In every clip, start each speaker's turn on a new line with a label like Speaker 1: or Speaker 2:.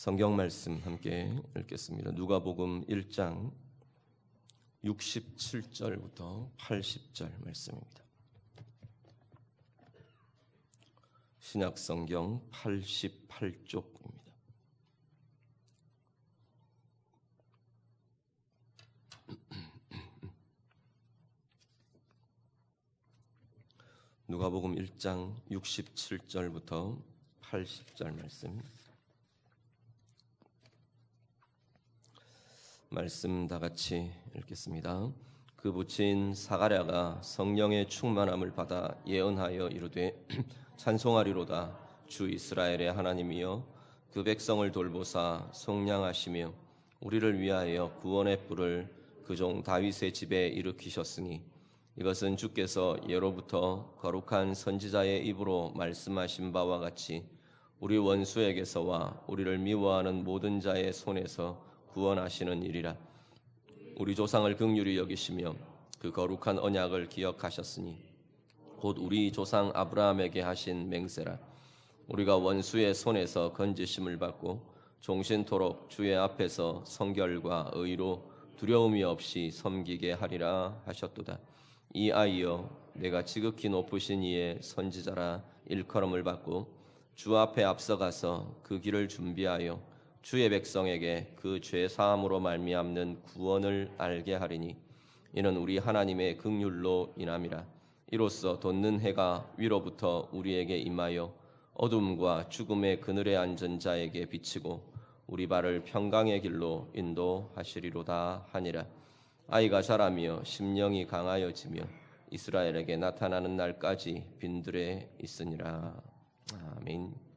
Speaker 1: 성경 말씀 함께 읽겠습니다. 누가복음 1장 67절부터 80절 말씀입니다. 신약성경 88쪽입니다. 누가복음 1장 67절부터 80절 말씀 다 같이 읽겠습니다. 그 부친 사가랴가 성령의 충만함을 받아 예언하여 이르되 찬송하리로다. 주 이스라엘의 하나님이여 그 백성을 돌보사 속량하시며 우리를 위하여 구원의 뿔을 그 종 다윗의 집에 일으키셨으니 이것은 주께서 예로부터 거룩한 선지자의 입으로 말씀하신 바와 같이 우리 원수에게서와 우리를 미워하는 모든 자의 손에서 구원하시는 일이라. 우리 조상을 긍휼히 여기시며 그 거룩한 언약을 기억하셨으니 곧 우리 조상 아브라함에게 하신 맹세라. 우리가 원수의 손에서 건지심을 받고 종신토록 주의 앞에서 성결과 의로 두려움이 없이 섬기게 하리라 하셨도다. 이 아이여 내가 지극히 높으신 이의 선지자라 일컬음을 받고 주 앞에 앞서가서 그 길을 준비하여 주의 백성에게 그 죄 사함으로 말미암는 구원을 알게 하리니 이는 우리 하나님의 긍휼로 인함이라. 이로써 돋는 해가 위로부터 우리에게 임하여 어둠과 죽음의 그늘에 앉은 자에게 비치고 우리 발을 평강의 길로 인도하시리로다 하니라. 아이가 자라며 심령이 강하여지며 이스라엘에게 나타나는 날까지 빈들에 있으니라. 아멘.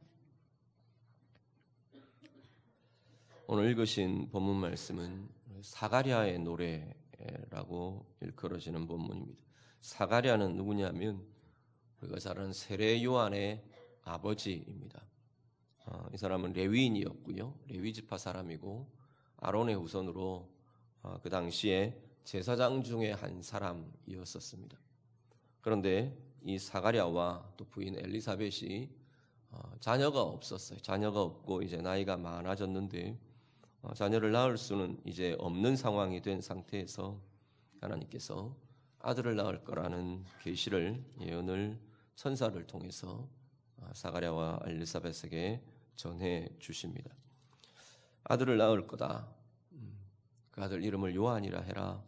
Speaker 1: 오늘 읽으신 본문 말씀은 사가랴의 노래라고 일컬어지는 본문입니다. 사가랴는 누구냐면 우리가 잘 아는 세례 요한의 아버지입니다. 이 사람은 레위인이었고요. 레위 지파 사람이고 아론의 후손으로 그 당시에 제사장 중에 한 사람이었었습니다. 그런데 이 사가랴와 또 부인 엘리사벳이 자녀가 없었어요. 자녀가 없고 이제 나이가 많아졌는데 자녀를 낳을 수는 이제 없는 상황이 된 상태에서 하나님께서 아들을 낳을 거라는 계시를 예언을 천사를 통해서 사가랴와 엘리사벳에게 전해 주십니다. 아들을 낳을 거다. 그 아들 이름을 요한이라 해라.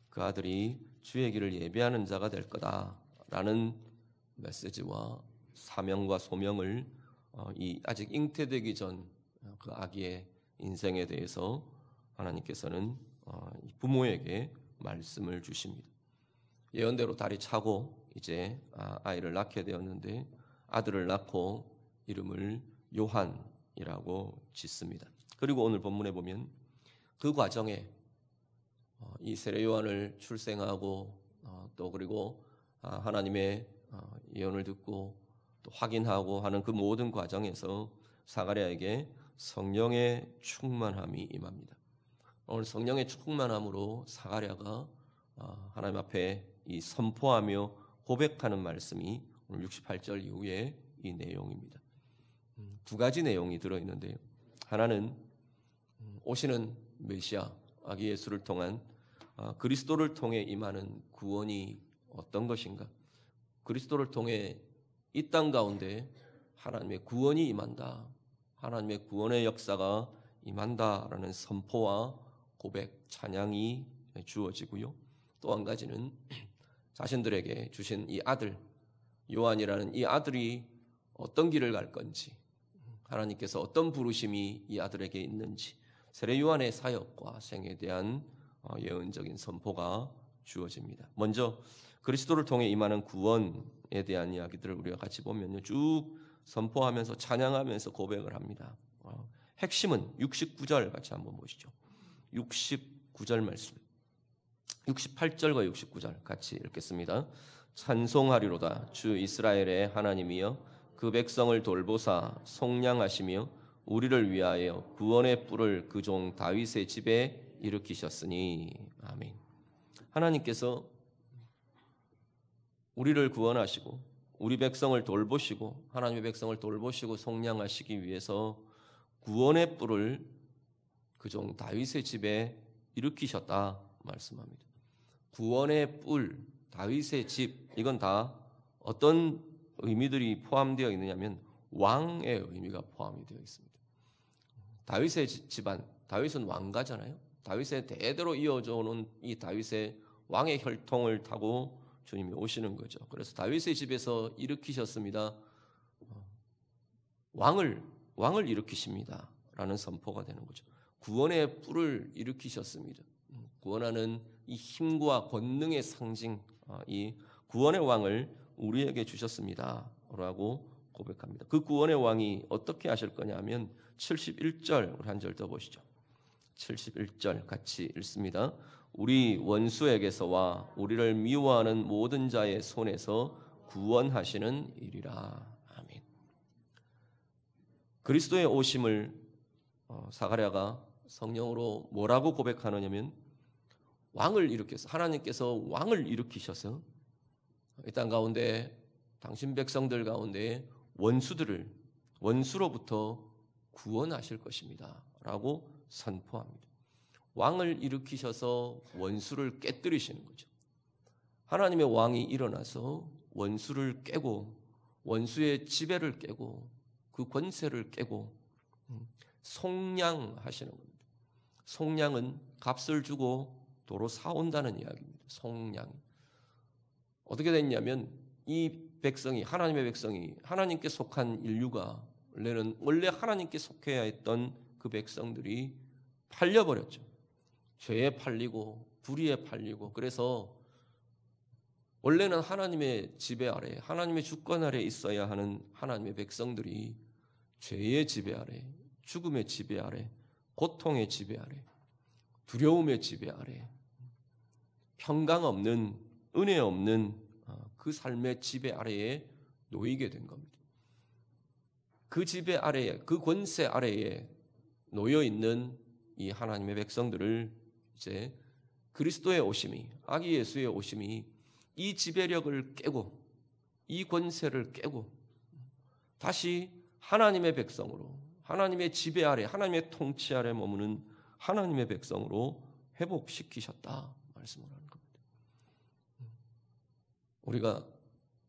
Speaker 1: 그 아들이 주의 길을 예비하는 자가 될 거다라는 메시지와 사명과 소명을 이 아직 잉태되기 전 그 아기의 인생에 대해서 하나님께서는 부모에게 말씀을 주십니다. 예언대로 달이 차고 이제 아이를 낳게 되었는데 아들을 낳고 이름을 요한이라고 짓습니다. 그리고 오늘 본문에 보면 그 과정에 이 세례 요한을 출생하고 또 그리고 하나님의 예언을 듣고 또 확인하고 하는 그 모든 과정에서 사가랴에게 성령의 충만함이 임합니다. 오늘 성령의 충만함으로 사가랴가 하나님 앞에 이 선포하며 고백하는 말씀이 오늘 68절 이후에 이 내용입니다. 두 가지 내용이 들어있는데요. 하나는 오시는 메시아 아기 예수를 통한 그리스도를 통해 임하는 구원이 어떤 것인가? 그리스도를 통해 이 땅 가운데 하나님의 구원이 임한다. 하나님의 구원의 역사가 임한다라는 선포와 고백, 찬양이 주어지고요. 또 한 가지는 자신들에게 주신 이 아들, 요한이라는 이 아들이 어떤 길을 갈 건지, 하나님께서 어떤 부르심이 이 아들에게 있는지, 세례 요한의 사역과 생에 대한 예언적인 선포가 주어집니다. 먼저 그리스도를 통해 임하는 구원에 대한 이야기들을 우리가 같이 보면요, 쭉 선포하면서 찬양하면서 고백을 합니다. 핵심은 69절 같이 한번 보시죠. 69절 말씀, 68절과 69절 같이 읽겠습니다. 찬송하리로다. 주 이스라엘의 하나님이여 그 백성을 돌보사 속량하시며 우리를 위하여 구원의 뿔을 그 종 다윗의 집에 일으키셨으니. 아멘. 하나님께서 우리를 구원하시고 우리 백성을 돌보시고 하나님의 백성을 돌보시고 속량하시기 위해서 구원의 뿔을 그 종 다윗의 집에 일으키셨다 말씀합니다. 구원의 뿔, 다윗의 집, 이건 다 어떤 의미들이 포함되어 있느냐면 왕의 의미가 포함이 되어 있습니다. 다윗의 집안, 다윗은 왕가잖아요. 다윗의 대대로 이어져 오는 이 다윗의 왕의 혈통을 타고 주님이 오시는 거죠. 그래서 다윗의 집에서 일으키셨습니다. 왕을 일으키십니다. 라는 선포가 되는 거죠. 구원의 뿔을 일으키셨습니다. 구원하는 이 힘과 권능의 상징, 이 구원의 왕을 우리에게 주셨습니다. 라고 고백합니다. 그 구원의 왕이 어떻게 하실 거냐 하면 71절, 우리 한 절 더 보시죠. 71절 같이 읽습니다. 우리 원수에게서와 우리를 미워하는 모든 자의 손에서 구원하시는 일이라. 아멘. 그리스도의 오심을 사가랴가 성령으로 뭐라고 고백하느냐면 왕을 일으켜서, 하나님께서 왕을 일으키셔서 이 땅 가운데 당신 백성들 가운데 원수로부터 구원하실 것입니다. 라고 선포합니다. 왕을 일으키셔서 원수를 깨뜨리시는 거죠. 하나님의 왕이 일어나서 원수를 깨고 원수의 지배를 깨고 그 권세를 깨고 속량하시는 겁니다. 속량은 값을 주고 도로 사온다는 이야기입니다. 속량. 어떻게 됐냐면 이 백성이, 하나님의 백성이, 하나님께 속한 인류가 원래 하나님께 속해야 했던 그 백성들이 팔려버렸죠. 죄에 팔리고 불의에 팔리고, 그래서 원래는 하나님의 지배 아래, 하나님의 주권 아래 있어야 하는 하나님의 백성들이 죄의 지배 아래, 죽음의 지배 아래, 고통의 지배 아래, 두려움의 지배 아래, 평강 없는, 은혜 없는 그 삶의 지배 아래에 놓이게 된 겁니다. 그 지배 아래에, 그 권세 아래에 놓여 있는 이 하나님의 백성들을 이제 그리스도의 오심이, 아기 예수의 오심이 이 지배력을 깨고 이 권세를 깨고 다시 하나님의 백성으로, 하나님의 지배 아래, 하나님의 통치 아래 머무는 하나님의 백성으로 회복시키셨다 말씀을 하는 겁니다. 우리가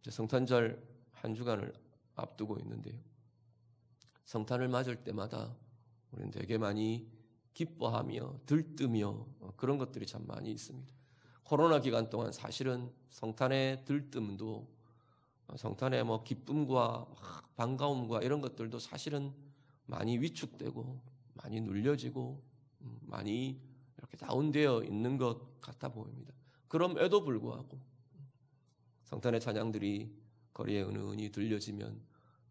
Speaker 1: 이제 성탄절 한 주간을 앞두고 있는데요, 성탄을 맞을 때마다 우리는 되게 많이 기뻐하며 들뜨며 그런 것들이 참 많이 있습니다. 코로나 기간 동안 사실은 성탄의 들뜸도, 성탄의 기쁨과 반가움과 이런 것들도 사실은 많이 위축되고 많이 눌려지고 많이 이렇게 다운되어 있는 것 같아 보입니다. 그럼에도 불구하고 성탄의 찬양들이 거리에 은은히 들려지면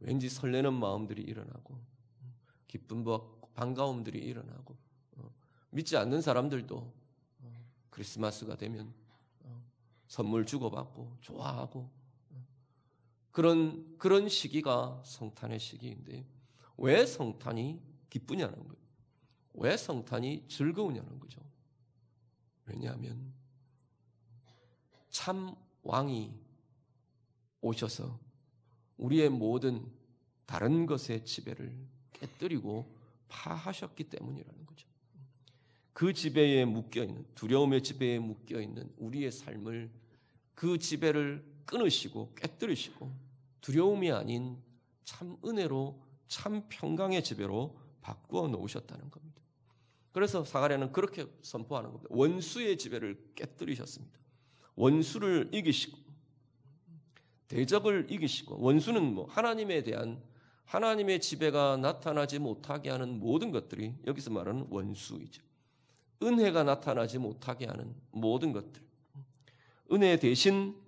Speaker 1: 왠지 설레는 마음들이 일어나고 기쁨과 반가움들이 일어나고, 믿지 않는 사람들도 크리스마스가 되면 선물 주고받고 좋아하고, 그런 시기가 성탄의 시기인데 왜 성탄이 기쁘냐는 거예요. 왜 성탄이 즐거우냐는 거죠. 왜냐하면 참 왕이 오셔서 우리의 모든 다른 것의 지배를 깨뜨리고 파하셨기 때문이라는 거죠. 그 지배에 묶여있는, 두려움의 지배에 묶여있는 우리의 삶을, 그 지배를 끊으시고 깨뜨리시고 두려움이 아닌 참 은혜로, 참 평강의 지배로 바꾸어 놓으셨다는 겁니다. 그래서 사가랴는 그렇게 선포하는 겁니다. 원수의 지배를 깨뜨리셨습니다. 원수를 이기시고 대적을 이기시고, 원수는 하나님에 대한, 하나님의 지배가 나타나지 못하게 하는 모든 것들이 여기서 말하는 원수이죠. 은혜가 나타나지 못하게 하는 모든 것들, 은혜 대신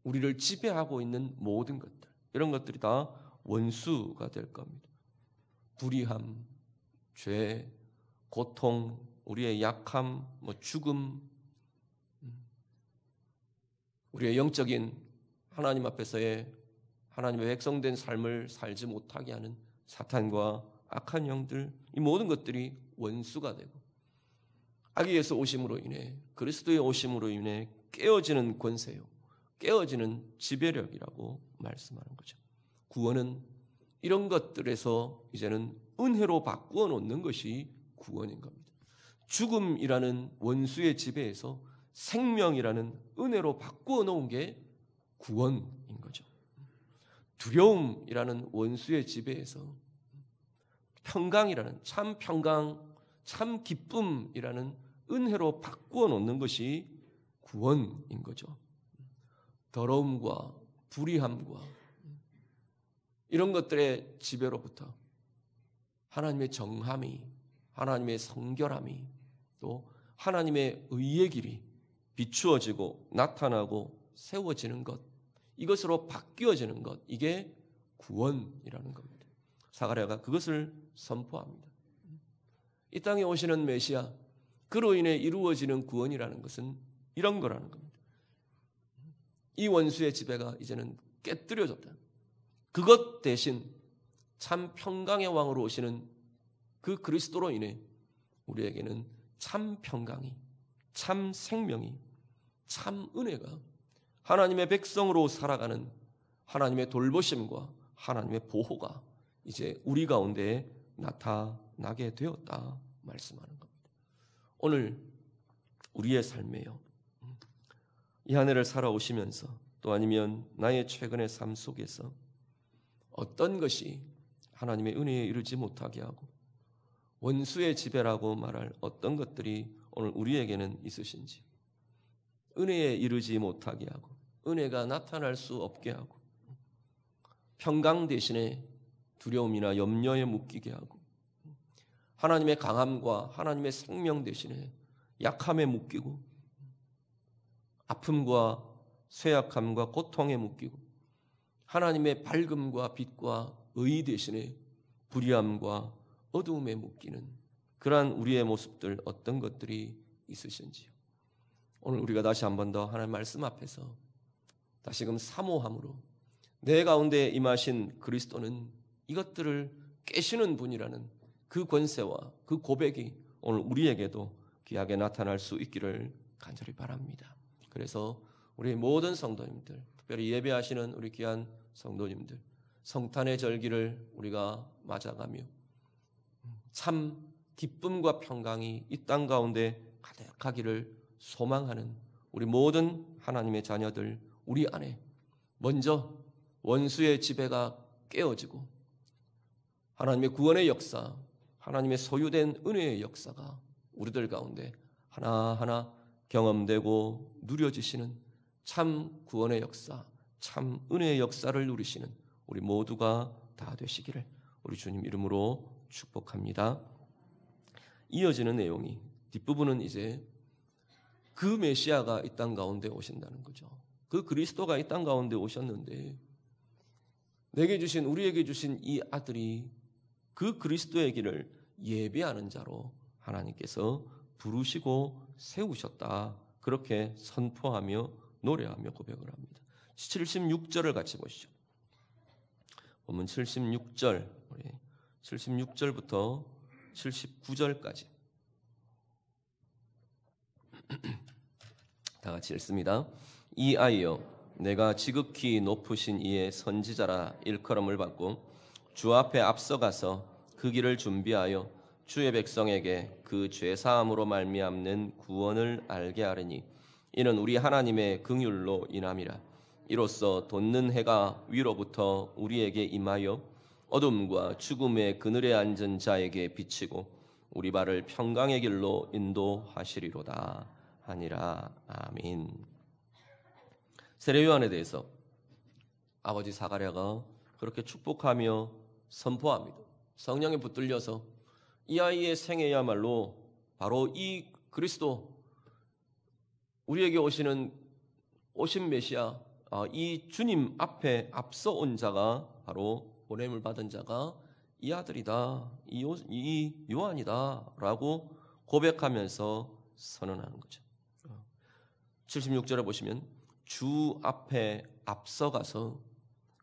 Speaker 1: 우리를 지배하고 있는 모든 것들, 이런 것들이 다 원수가 될 겁니다. 불의함, 죄, 고통, 우리의 약함, 죽음, 우리의 영적인 하나님 앞에서의, 하나님의 백성된 삶을 살지 못하게 하는 사탄과 악한 영들, 이 모든 것들이 원수가 되고 아기 예수 오심으로 인해, 그리스도의 오심으로 인해 깨어지는 권세요, 깨어지는 지배력이라고 말씀하는 거죠. 구원은 이런 것들에서 이제는 은혜로 바꾸어 놓는 것이 구원인 겁니다. 죽음이라는 원수의 지배에서 생명이라는 은혜로 바꾸어 놓은 게 구원인 거죠. 두려움이라는 원수의 지배에서 평강이라는 참 평강, 참 기쁨이라는 은혜로 바꾸어 놓는 것이 구원인 거죠. 더러움과 불의함과 이런 것들의 지배로부터 하나님의 정함이, 하나님의 성결함이, 또 하나님의 의의 길이 비추어지고 나타나고 세워지는 것, 이것으로 바뀌어지는 것, 이게 구원이라는 겁니다. 사가랴가 그것을 선포합니다. 이 땅에 오시는 메시아, 그로 인해 이루어지는 구원이라는 것은 이런 거라는 겁니다. 이 원수의 지배가 이제는 깨뜨려졌다. 그것 대신 참 평강의 왕으로 오시는 그 그리스도로 인해 우리에게는 참 평강이, 참 생명이, 참 은혜가 하나님의 백성으로 살아가는 하나님의 돌보심과 하나님의 보호가 이제 우리 가운데 나타나게 되었다 말씀하는 겁니다. 오늘 우리의 삶에요, 이 한 해를 살아오시면서 또 아니면 나의 최근의 삶 속에서 어떤 것이 하나님의 은혜에 이르지 못하게 하고 원수의 지배라고 말할 어떤 것들이 오늘 우리에게는 있으신지, 은혜에 이르지 못하게 하고 은혜가 나타날 수 없게 하고 평강 대신에 두려움이나 염려에 묶이게 하고 하나님의 강함과 하나님의 생명 대신에 약함에 묶이고 아픔과 쇠약함과 고통에 묶이고 하나님의 밝음과 빛과 의 대신에 불의함과 어두움에 묶이는 그러한 우리의 모습들, 어떤 것들이 있으신지요. 오늘 우리가 다시 한 번 더 하나님 말씀 앞에서 다시금 사모함으로 내 가운데 임하신 그리스도는 이것들을 깨시는 분이라는 그 권세와 그 고백이 오늘 우리에게도 귀하게 나타날 수 있기를 간절히 바랍니다. 그래서 우리 모든 성도님들, 특별히 예배하시는 우리 귀한 성도님들, 성탄의 절기를 우리가 맞아가며 참 기쁨과 평강이 이 땅 가운데 가득하기를 소망하는 우리 모든 하나님의 자녀들, 우리 안에 먼저 원수의 지배가 깨어지고 하나님의 구원의 역사, 하나님의 소유된 은혜의 역사가 우리들 가운데 하나하나 경험되고 누려지시는 참 구원의 역사, 참 은혜의 역사를 누리시는 우리 모두가 다 되시기를 우리 주님 이름으로 축복합니다. 이어지는 내용이, 뒷부분은 이제 그 메시아가 이 땅 가운데 오신다는 거죠. 그 그리스도가 이 땅 가운데 오셨는데 내게 주신, 우리에게 주신 이 아들이 그 그리스도의 길을 예배하는 자로 하나님께서 부르시고 세우셨다. 그렇게 선포하며 노래하며 고백을 합니다. 76절을 같이 보시죠. 본문 76절, 76절부터 79절까지 다 같이 읽습니다. 이 아이여, 내가 지극히 높으신 이의 선지자라 일컬음을 받고 주 앞에 앞서가서 그 길을 준비하여 주의 백성에게 그 죄사함으로 말미암는 구원을 알게 하리니 이는 우리 하나님의 긍휼로 인함이라. 이로써 돋는 해가 위로부터 우리에게 임하여 어둠과 죽음의 그늘에 앉은 자에게 비치고 우리 발을 평강의 길로 인도하시리로다 하니라. 아멘. 세례 요한에 대해서 아버지 사가랴가 그렇게 축복하며 선포합니다. 성령에 붙들려서 이 아이의 생애야말로 바로 이 그리스도, 우리에게 오신 메시아, 이 주님 앞에 앞서 온 자가, 바로 보냄을 받은 자가 이 아들이다, 이 요한이다 라고 고백하면서 선언하는 거죠. 76절에 보시면 주 앞에 앞서가서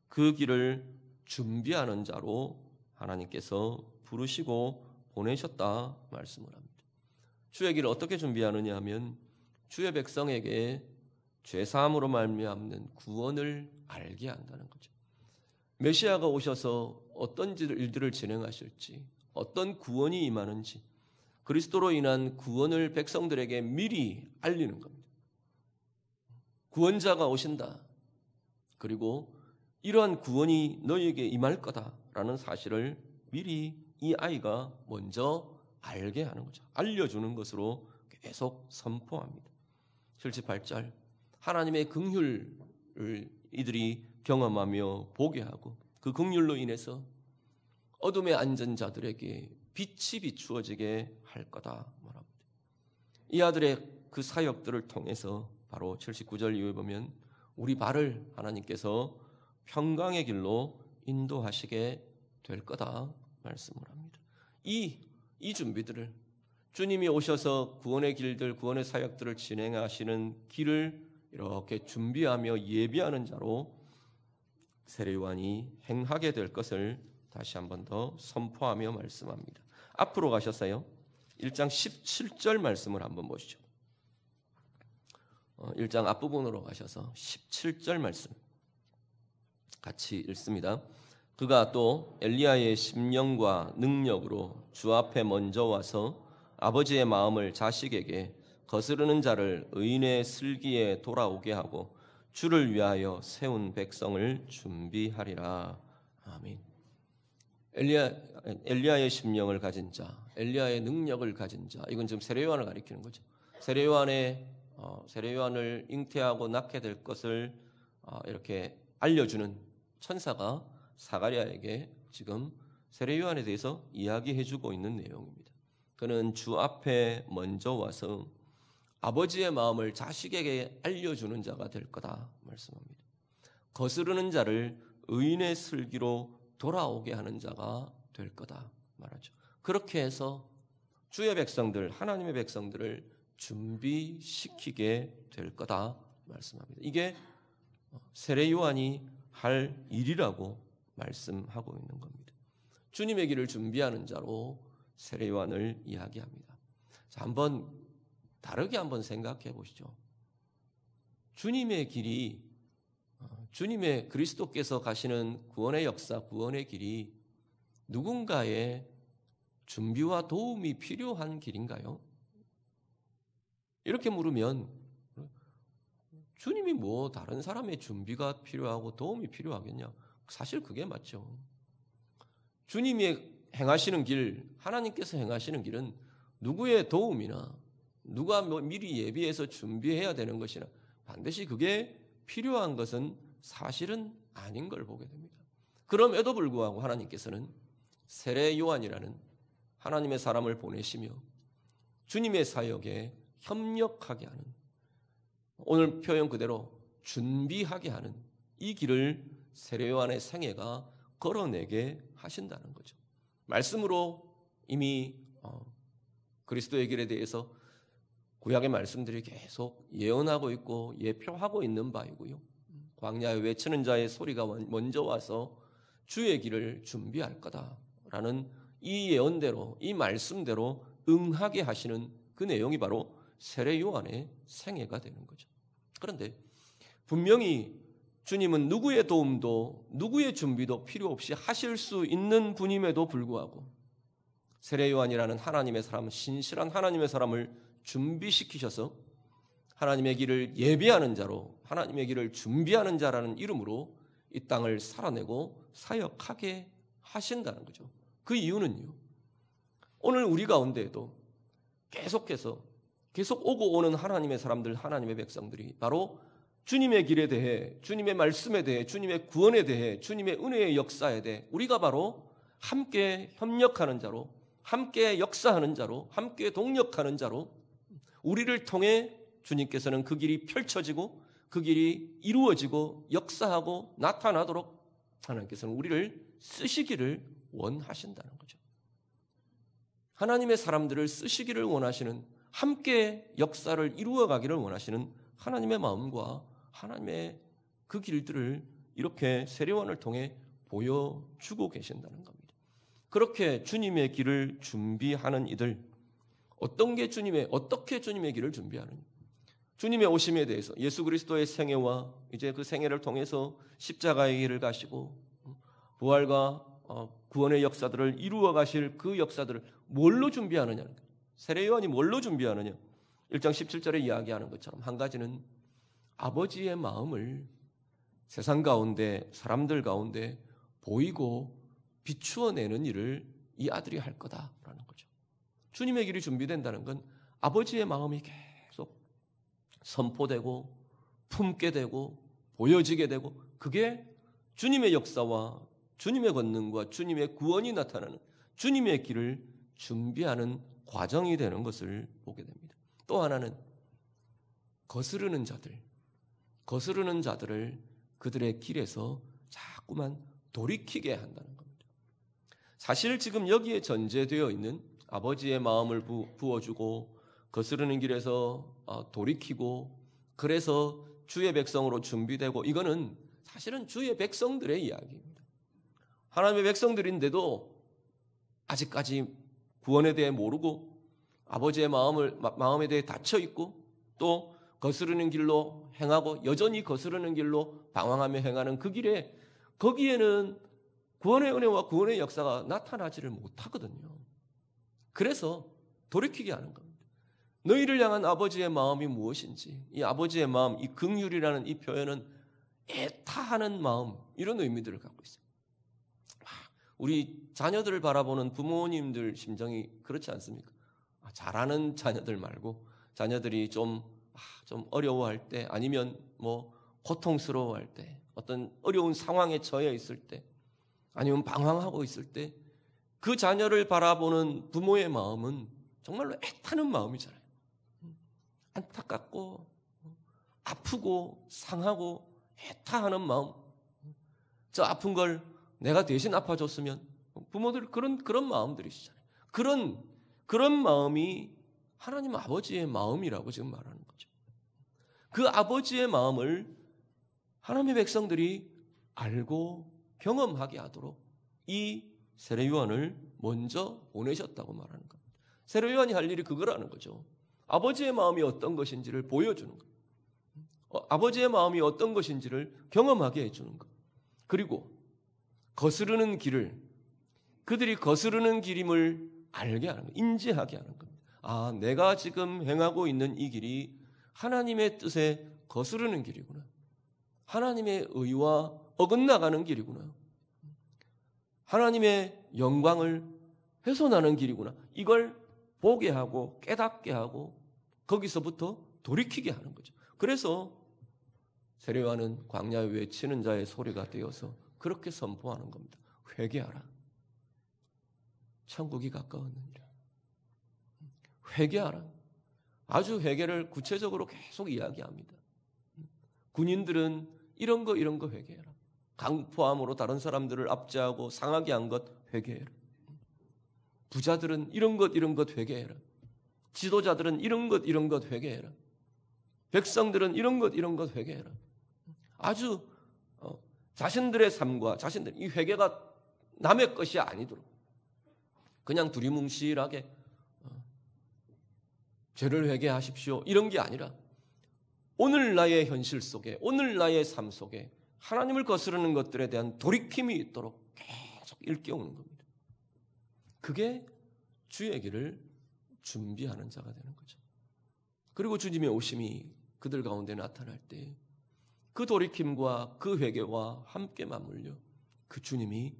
Speaker 1: 그 길을 준비하는 자로 하나님께서 부르시고 보내셨다 말씀을 합니다. 주의 길을 어떻게 준비하느냐 하면 주의 백성에게 죄사함으로 말미암는 구원을 알게 한다는 거죠. 메시아가 오셔서 어떤 일들을 진행하실지, 어떤 구원이 임하는지, 그리스도로 인한 구원을 백성들에게 미리 알리는 겁니다. 구원자가 오신다. 그리고 이러한 구원이 너희에게 임할 거다라는 사실을 미리 이 아이가 먼저 알게 하는 거죠. 알려주는 것으로 계속 선포합니다. 78절, 하나님의 긍휼을 이들이 경험하며 보게 하고 그 긍휼로 인해서 어둠에 앉은 자들에게 빛이 비추어지게 할 거다 말합니다. 이 아들의 그 사역들을 통해서 바로 79절 이후에 보면 우리 발을 하나님께서 평강의 길로 인도하시게 될 거다 말씀을 합니다. 이 준비들을 주님이 오셔서 구원의 길들, 구원의 사역들을 진행하시는 길을 이렇게 준비하며 예비하는 자로 세례 요한이 행하게 될 것을 다시 한 번 더 선포하며 말씀합니다. 앞으로 가셨어요. 1장 17절 말씀을 한번 보시죠. 1장 앞부분으로 가셔서 17절 말씀 같이 읽습니다. 그가 또 엘리야의 심령과 능력으로 주 앞에 먼저 와서 아버지의 마음을 자식에게 거스르는 자를 의인의 슬기에 돌아오게 하고 주를 위하여 세운 백성을 준비하리라. 아멘. 엘리야의 심령을 가진 자, 엘리야의 능력을 가진 자, 이건 지금 세례 요한을 가리키는 거죠. 세례 요한을 잉태하고 낳게 될 것을 이렇게 알려주는 천사가 사가랴에게 지금 세례 요한에 대해서 이야기해주고 있는 내용입니다. 그는 주 앞에 먼저 와서 아버지의 마음을 자식에게 알려주는 자가 될 거다 말씀합니다. 거스르는 자를 의인의 슬기로 돌아오게 하는 자가 될 거다 말하죠. 그렇게 해서 주의 백성들, 하나님의 백성들을 준비시키게 될 거다 말씀합니다. 이게 세례 요한이 할 일이라고 말씀하고 있는 겁니다. 주님의 길을 준비하는 자로 세례 요한을 이야기합니다. 자, 다르게 한번 생각해 보시죠. 주님의 길이, 주님의 그리스도께서 가시는 구원의 역사, 구원의 길이 누군가의 준비와 도움이 필요한 길인가요? 이렇게 물으면 주님이 다른 사람의 준비가 필요하고 도움이 필요하겠냐? 사실 그게 맞죠. 주님이 행하시는 길, 하나님께서 행하시는 길은 누구의 도움이나 누가 미리 예비해서 준비해야 되는 것이나 반드시 그게 필요한 것은 사실은 아닌 걸 보게 됩니다. 그럼에도 불구하고 하나님께서는 세례 요한이라는 하나님의 사람을 보내시며 주님의 사역에 협력하게 하는, 오늘 표현 그대로 준비하게 하는 이 길을 세례 요한의 생애가 걸어내게 하신다는 거죠. 말씀으로 이미 그리스도의 길에 대해서 구약의 말씀들이 계속 예언하고 있고 예표하고 있는 바이고요. 광야에 외치는 자의 소리가 먼저 와서 주의 길을 준비할 거다라는 이 예언대로, 이 말씀대로 응하게 하시는 그 내용이 바로 세례 요한의 생애가 되는 거죠. 그런데 분명히 주님은 누구의 도움도 누구의 준비도 필요 없이 하실 수 있는 분임에도 불구하고 세례 요한이라는 하나님의 사람, 신실한 하나님의 사람을 준비시키셔서 하나님의 길을 예비하는 자로, 하나님의 길을 준비하는 자라는 이름으로 이 땅을 살아내고 사역하게 하신다는 거죠. 그 이유는요, 오늘 우리 가운데에도 계속 오고 오는 하나님의 사람들, 하나님의 백성들이 바로 주님의 길에 대해, 주님의 말씀에 대해, 주님의 구원에 대해, 주님의 은혜의 역사에 대해 우리가 바로 함께 협력하는 자로, 함께 역사하는 자로, 함께 동력하는 자로 우리를 통해 주님께서는 그 길이 펼쳐지고 그 길이 이루어지고 역사하고 나타나도록 하나님께서는 우리를 쓰시기를 원하신다는 거죠. 하나님의 사람들을 쓰시기를 원하시는, 함께 역사를 이루어가기를 원하시는 하나님의 마음과 하나님의 그 길들을 이렇게 세례 요한을 통해 보여주고 계신다는 겁니다. 그렇게 주님의 길을 준비하는 이들, 어떻게 주님의 길을 준비하느냐? 주님의 오심에 대해서, 예수 그리스도의 생애와 이제 그 생애를 통해서 십자가의 길을 가시고 부활과 구원의 역사들을 이루어 가실 그 역사들을 뭘로 준비하느냐는 거예요. 세례요한이 뭘로 준비하느냐. 1장 17절에 이야기하는 것처럼 한 가지는 아버지의 마음을 세상 가운데 사람들 가운데 보이고 비추어내는 일을 이 아들이 할 거다라는 거죠. 주님의 길이 준비된다는 건 아버지의 마음이 계속 선포되고 품게 되고 보여지게 되고 그게 주님의 역사와 주님의 권능과 주님의 구원이 나타나는 주님의 길을 준비하는 과정이 되는 것을 보게 됩니다. 또 하나는 거스르는 자들을 그들의 길에서 자꾸만 돌이키게 한다는 겁니다. 사실 지금 여기에 전제되어 있는 아버지의 마음을 부어주고 거스르는 길에서 돌이키고 그래서 주의 백성으로 준비되고 이거는 사실은 주의 백성들의 이야기입니다. 하나님의 백성들인데도 아직까지 구원에 대해 모르고 아버지의 마음에 대해 닫혀있고 또 거스르는 길로 행하고 여전히 거스르는 길로 방황하며 행하는 그 길에 거기에는 구원의 은혜와 구원의 역사가 나타나지를 못하거든요. 그래서 돌이키게 하는 겁니다. 너희를 향한 아버지의 마음이 무엇인지 이 아버지의 마음, 이 긍휼이라는 이 표현은 애타하는 마음 이런 의미들을 갖고 있어요. 우리 자녀들을 바라보는 부모님들 심정이 그렇지 않습니까? 잘하는 자녀들 말고 자녀들이 좀 어려워할 때 아니면 뭐 고통스러워할 때 어떤 어려운 상황에 처해 있을 때 아니면 방황하고 있을 때 그 자녀를 바라보는 부모의 마음은 정말로 애타는 마음이잖아요. 안타깝고 아프고 상하고 애타하는 마음. 저 아픈 걸 내가 대신 아파줬으면 부모들 그런 마음들이시잖아요. 그런 마음이 하나님 아버지의 마음이라고 지금 말하는 거죠. 그 아버지의 마음을 하나님의 백성들이 알고 경험하게 하도록 이 세례요한을 먼저 보내셨다고 말하는 겁니다. 세례요한이 할 일이 그거라는 거죠. 아버지의 마음이 어떤 것인지를 보여주는 것. 아버지의 마음이 어떤 것인지를 경험하게 해주는 것. 그리고 거스르는 길을 그들이 거스르는 길임을 알게 하는 것. 인지하게 하는 겁니다. 내가 지금 행하고 있는 이 길이 하나님의 뜻에 거스르는 길이구나. 하나님의 의와 어긋나가는 길이구나. 하나님의 영광을 훼손하는 길이구나. 이걸 보게 하고 깨닫게 하고 거기서부터 돌이키게 하는 거죠. 그래서 세례요한은 광야에 외치는 자의 소리가 되어서 그렇게 선포하는 겁니다. 회개하라. 천국이 가까웠느니라. 회개하라. 아주 회개를 구체적으로 계속 이야기합니다. 군인들은 이런 거 회개해라. 강포함으로 다른 사람들을 압제하고 상하게 한 것 회개해라. 부자들은 이런 것 회개해라. 지도자들은 이런 것 회개해라. 백성들은 이런 것 회개해라. 아주 자신들의 삶과 이 회개가 남의 것이 아니도록 그냥 두리뭉실하게 죄를 회개하십시오 이런 게 아니라 오늘 나의 현실 속에 오늘 나의 삶 속에 하나님을 거스르는 것들에 대한 돌이킴이 있도록 계속 일깨우는 겁니다. 그게 주의 길을 준비하는 자가 되는 거죠. 그리고 주님의 오심이 그들 가운데 나타날 때 그 돌이킴과 그 회개와 함께 맞물려 그 주님이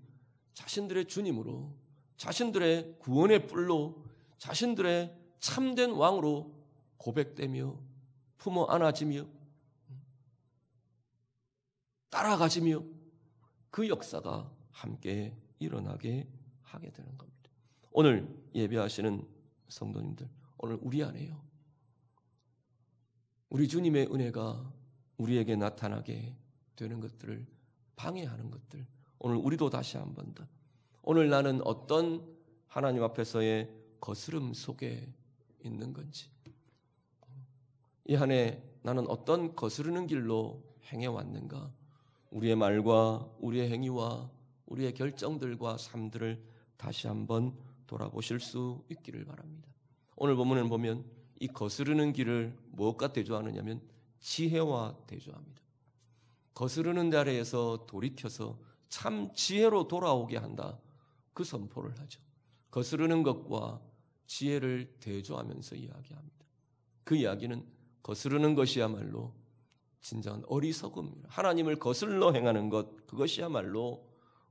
Speaker 1: 자신들의 주님으로 자신들의 구원의 뿔로 자신들의 참된 왕으로 고백되며 품어 안아지며 따라가지며 그 역사가 함께 일어나게 하게 되는 겁니다. 오늘 예배하시는 성도님들, 오늘 우리 안에요. 우리 주님의 은혜가 우리에게 나타나게 되는 것들을 방해하는 것들, 오늘 우리도 다시 한 번 더 오늘 나는 어떤 하나님 앞에서의 거스름 속에 있는 건지, 이 한 해 나는 어떤 거스르는 길로 행해왔는가, 우리의 말과 우리의 행위와 우리의 결정들과 삶들을 다시 한번 돌아보실 수 있기를 바랍니다. 오늘 본문을 보면 이 거스르는 길을 무엇과 대조하느냐면 지혜와 대조합니다. 거스르는 자리에서 돌이켜서 참 지혜로 돌아오게 한다. 그 선포를 하죠. 거스르는 것과 지혜를 대조하면서 이야기합니다. 그 이야기는 거스르는 것이야말로 진정한 어리석음입니다. 하나님을 거슬러 행하는 것, 그것이야말로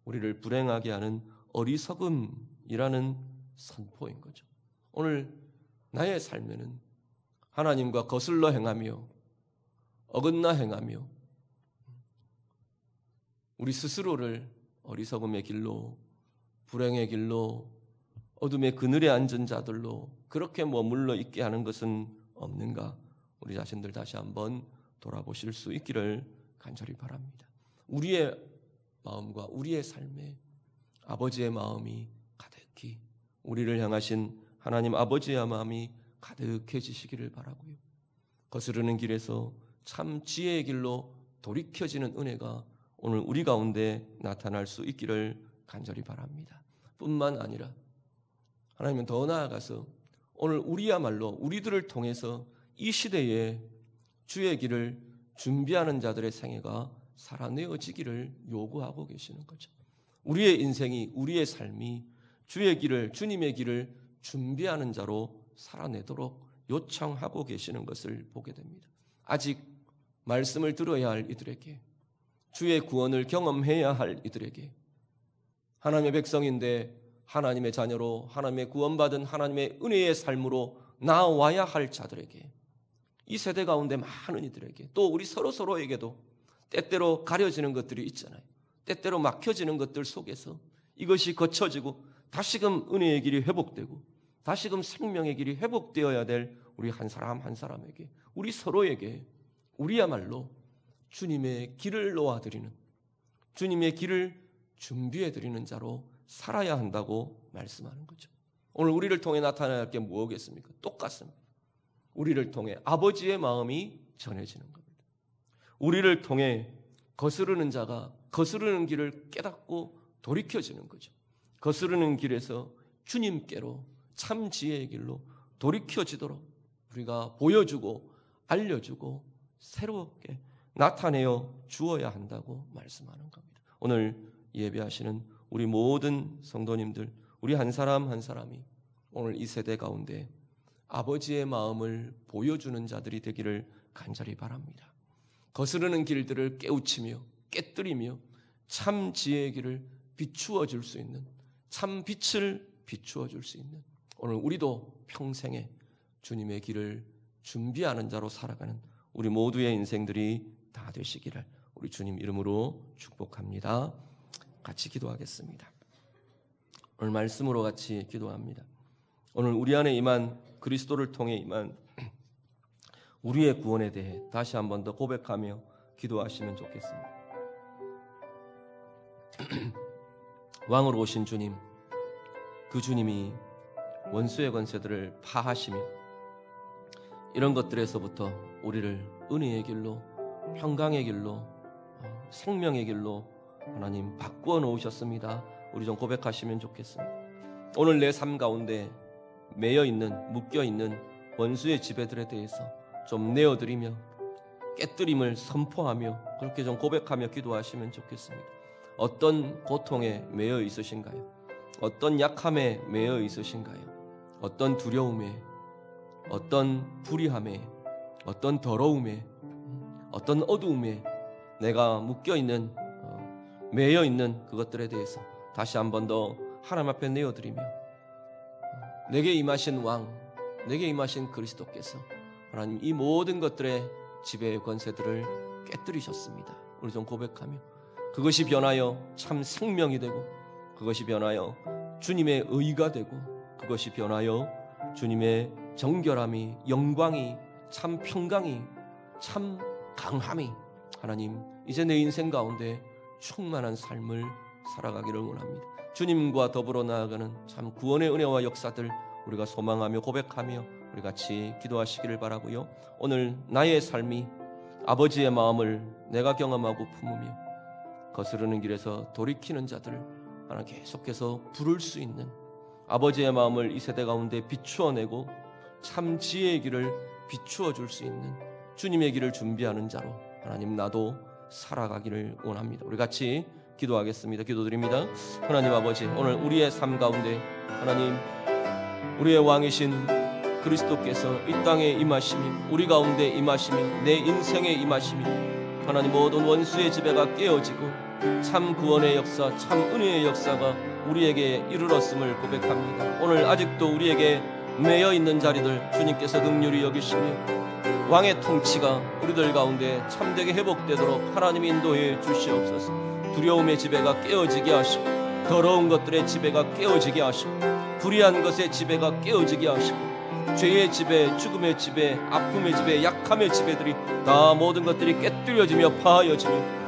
Speaker 1: 우리를 불행하게 하는 어리석음이라는 선포인 거죠. 오늘 나의 삶에는 하나님과 거슬러 행하며 어긋나 행하며 우리 스스로를 어리석음의 길로, 불행의 길로, 어둠의 그늘에 앉은 자들로 그렇게 머물러 있게 하는 것은 없는가? 우리 자신들 다시 한번 돌아보실 수 있기를 간절히 바랍니다. 우리의 마음과 우리의 삶에 아버지의 마음이 가득히, 우리를 향하신 하나님 아버지의 마음이 가득해지시기를 바라고요. 거스르는 길에서 참 지혜의 길로 돌이켜지는 은혜가 오늘 우리 가운데 나타날 수 있기를 간절히 바랍니다. 뿐만 아니라 하나님은 더 나아가서 오늘 우리야말로 우리들을 통해서 이 시대에 주의 길을 준비하는 자들의 생애가 살아내어지기를 요구하고 계시는 거죠. 우리의 인생이, 우리의 삶이 주의 길을, 주님의 길을 준비하는 자로 살아내도록 요청하고 계시는 것을 보게 됩니다. 아직 말씀을 들어야 할 이들에게, 주의 구원을 경험해야 할 이들에게, 하나님의 백성인데 하나님의 자녀로 하나님의 구원받은 하나님의 은혜의 삶으로 나와야 할 자들에게, 이 세대 가운데 많은 이들에게, 또 우리 서로에게도 때때로 가려지는 것들이 있잖아요. 때때로 막혀지는 것들 속에서 이것이 거쳐지고 다시금 은혜의 길이 회복되고 다시금 생명의 길이 회복되어야 될 우리 한 사람 한 사람에게, 우리 서로에게 우리야말로 주님의 길을 놓아드리는, 주님의 길을 준비해드리는 자로 살아야 한다고 말씀하는 거죠. 오늘 우리를 통해 나타날 게 무엇이겠습니까? 똑같습니다. 우리를 통해 아버지의 마음이 전해지는 겁니다. 우리를 통해 거스르는 자가 거스르는 길을 깨닫고 돌이켜지는 거죠. 거스르는 길에서 주님께로 참 지혜의 길로 돌이켜지도록 우리가 보여주고 알려주고 새롭게 나타내어 주어야 한다고 말씀하는 겁니다. 오늘 예배하시는 우리 모든 성도님들, 우리 한 사람 한 사람이 오늘 이 세대 가운데 아버지의 마음을 보여주는 자들이 되기를 간절히 바랍니다. 거스르는 길들을 깨우치며 깨뜨리며 참 지혜의 길을 비추어 줄 수 있는, 참 빛을 비추어 줄 수 있는, 오늘 우리도 평생에 주님의 길을 준비하는 자로 살아가는 우리 모두의 인생들이 다 되시기를 우리 주님 이름으로 축복합니다. 같이 기도하겠습니다. 오늘 말씀으로 같이 기도합니다. 오늘 우리 안에 임한 그리스도를 통해 임한 우리의 구원에 대해 다시 한 번 더 고백하며 기도하시면 좋겠습니다. 왕으로 오신 주님, 그 주님이 원수의 권세들을 파하시며 이런 것들에서부터 우리를 은혜의 길로, 평강의 길로, 생명의 길로 하나님 바꾸어 놓으셨습니다. 우리 좀 고백하시면 좋겠습니다. 오늘 내 삶 가운데 매여있는, 묶여있는 원수의 지배들에 대해서 좀 내어드리며 깨뜨림을 선포하며 그렇게 좀 고백하며 기도하시면 좋겠습니다. 어떤 고통에 매여 있으신가요? 어떤 약함에 매여 있으신가요? 어떤 두려움에, 어떤 불의함에, 어떤 더러움에, 어떤 어두움에 내가 묶여있는, 매여있는 그것들에 대해서 다시 한 번 더 하나님 앞에 내어드리며 내게 임하신 왕, 내게 임하신 그리스도께서 하나님 이 모든 것들의 지배의 권세들을 깨뜨리셨습니다. 우리 좀 고백하며 그것이 변하여 참 생명이 되고, 그것이 변하여 주님의 의가 되고, 그것이 변하여 주님의 정결함이, 영광이, 참 평강이, 참 강함이 하나님 이제 내 인생 가운데 충만한 삶을 살아가기를 원합니다. 주님과 더불어 나아가는 참 구원의 은혜와 역사들 우리가 소망하며 고백하며 우리 같이 기도하시기를 바라고요. 오늘 나의 삶이 아버지의 마음을 내가 경험하고 품으며 거스르는 길에서 돌이키는 자들을 하나 계속해서 부를 수 있는, 아버지의 마음을 이 세대 가운데 비추어내고 참 지혜의 길을 비추어 줄 수 있는 주님의 길을 준비하는 자로 하나님 나도 살아가기를 원합니다. 우리 같이 기도하겠습니다. 기도드립니다. 하나님 아버지, 오늘 우리의 삶 가운데 하나님, 우리의 왕이신 그리스도께서 이 땅에 임하심이, 우리 가운데 임하심이, 내 인생에 임하심이, 하나님 모든 원수의 지배가 깨어지고 참 구원의 역사, 참 은혜의 역사가 우리에게 이르렀음을 고백합니다. 오늘 아직도 우리에게 매여 있는 자리들 주님께서 긍휼히 여기시며 왕의 통치가 우리들 가운데 참되게 회복되도록 하나님 인도해 주시옵소서. 두려움의 지배가 깨어지게 하시고, 더러운 것들의 지배가 깨어지게 하시고, 불의한 것의 지배가 깨어지게 하시고, 죄의 지배, 죽음의 지배, 아픔의 지배, 약함의 지배들이 다 모든 것들이 깨뜨려지며 파하여지며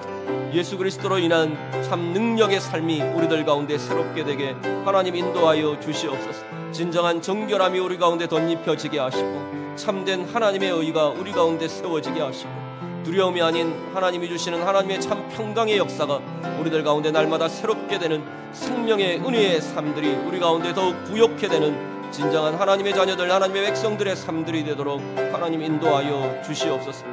Speaker 1: 예수 그리스도로 인한 참 능력의 삶이 우리들 가운데 새롭게 되게 하나님 인도하여 주시옵소서. 진정한 정결함이 우리 가운데 덧입혀지게 하시고, 참된 하나님의 의가 우리 가운데 세워지게 하시고, 두려움이 아닌 하나님이 주시는 하나님의 참 평강의 역사가 우리들 가운데 날마다 새롭게 되는 생명의 은혜의 삶들이 우리 가운데 더욱 부욕해 되는 진정한 하나님의 자녀들, 하나님의 백성들의 삶들이 되도록 하나님 인도하여 주시옵소서.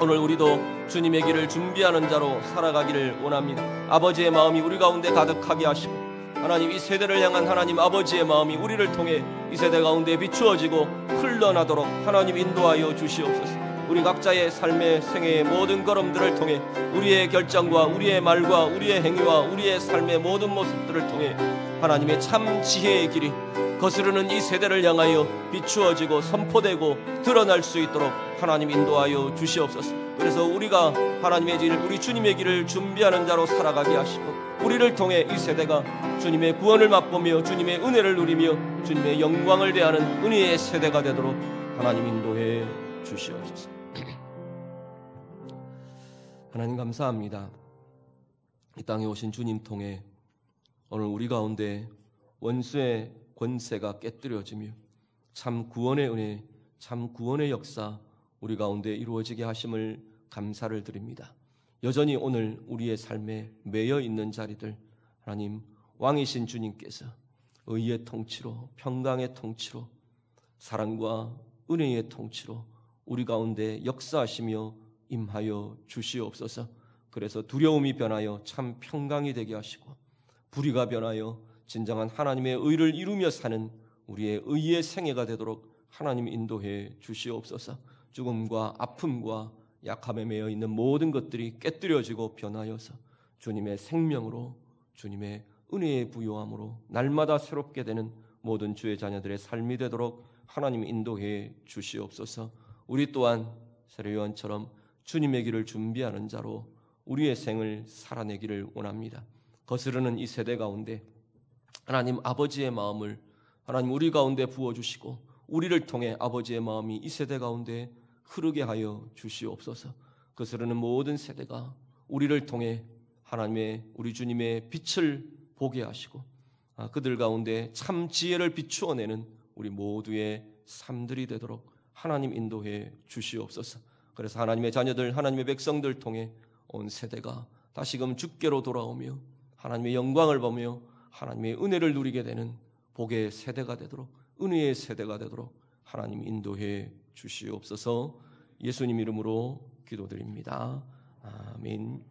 Speaker 1: 오늘 우리도 주님의 길을 준비하는 자로 살아가기를 원합니다. 아버지의 마음이 우리 가운데 가득하게 하시고, 하나님 이 세대를 향한 하나님 아버지의 마음이 우리를 통해 이 세대 가운데 비추어지고 흘러나도록 하나님 인도하여 주시옵소서. 우리 각자의 삶의 생애의 모든 걸음들을 통해 우리의 결정과 우리의 말과 우리의 행위와 우리의 삶의 모든 모습들을 통해 하나님의 참 지혜의 길이 거스르는 이 세대를 향하여 비추어지고 선포되고 드러날 수 있도록 하나님 인도하여 주시옵소서. 그래서 우리가 하나님의 길, 우리 주님의 길을 준비하는 자로 살아가게 하시고, 우리를 통해 이 세대가 주님의 구원을 맛보며 주님의 은혜를 누리며 주님의 영광을 대하는 은혜의 세대가 되도록 하나님 인도해 주시옵소서. 하나님 감사합니다. 이 땅에 오신 주님 통해 오늘 우리 가운데 원수의 권세가 깨뜨려지며 참 구원의 은혜, 참 구원의 역사 우리 가운데 이루어지게 하심을 감사를 드립니다. 여전히 오늘 우리의 삶에 매여 있는 자리들, 하나님 왕이신 주님께서 의의 통치로, 평강의 통치로, 사랑과 은혜의 통치로 우리 가운데 역사하시며 임하여 주시옵소서. 그래서 두려움이 변하여 참 평강이 되게 하시고, 불의가 변하여 진정한 하나님의 의를 이루며 사는 우리의 의의 생애가 되도록 하나님 인도해 주시옵소서. 죽음과 아픔과 약함에 매여 있는 모든 것들이 깨뜨려지고 변하여서 주님의 생명으로, 주님의 은혜의 부요함으로 날마다 새롭게 되는 모든 주의 자녀들의 삶이 되도록 하나님 인도해 주시옵소서. 우리 또한 세례요한처럼 주님의 길을 준비하는 자로 우리의 생을 살아내기를 원합니다. 거스르는 이 세대 가운데 하나님 아버지의 마음을 하나님 우리 가운데 부어주시고, 우리를 통해 아버지의 마음이 이 세대 가운데 흐르게 하여 주시옵소서. 거스르는 모든 세대가 우리를 통해 하나님의, 우리 주님의 빛을 보게 하시고, 그들 가운데 참 지혜를 비추어내는 우리 모두의 삶들이 되도록 하나님 인도해 주시옵소서. 그래서 하나님의 자녀들, 하나님의 백성들 통해 온 세대가 다시금 주께로 돌아오며 하나님의 영광을 보며 하나님의 은혜를 누리게 되는 복의 세대가 되도록, 은혜의 세대가 되도록 하나님 인도해 주시옵소서. 예수님 이름으로 기도드립니다. 아멘.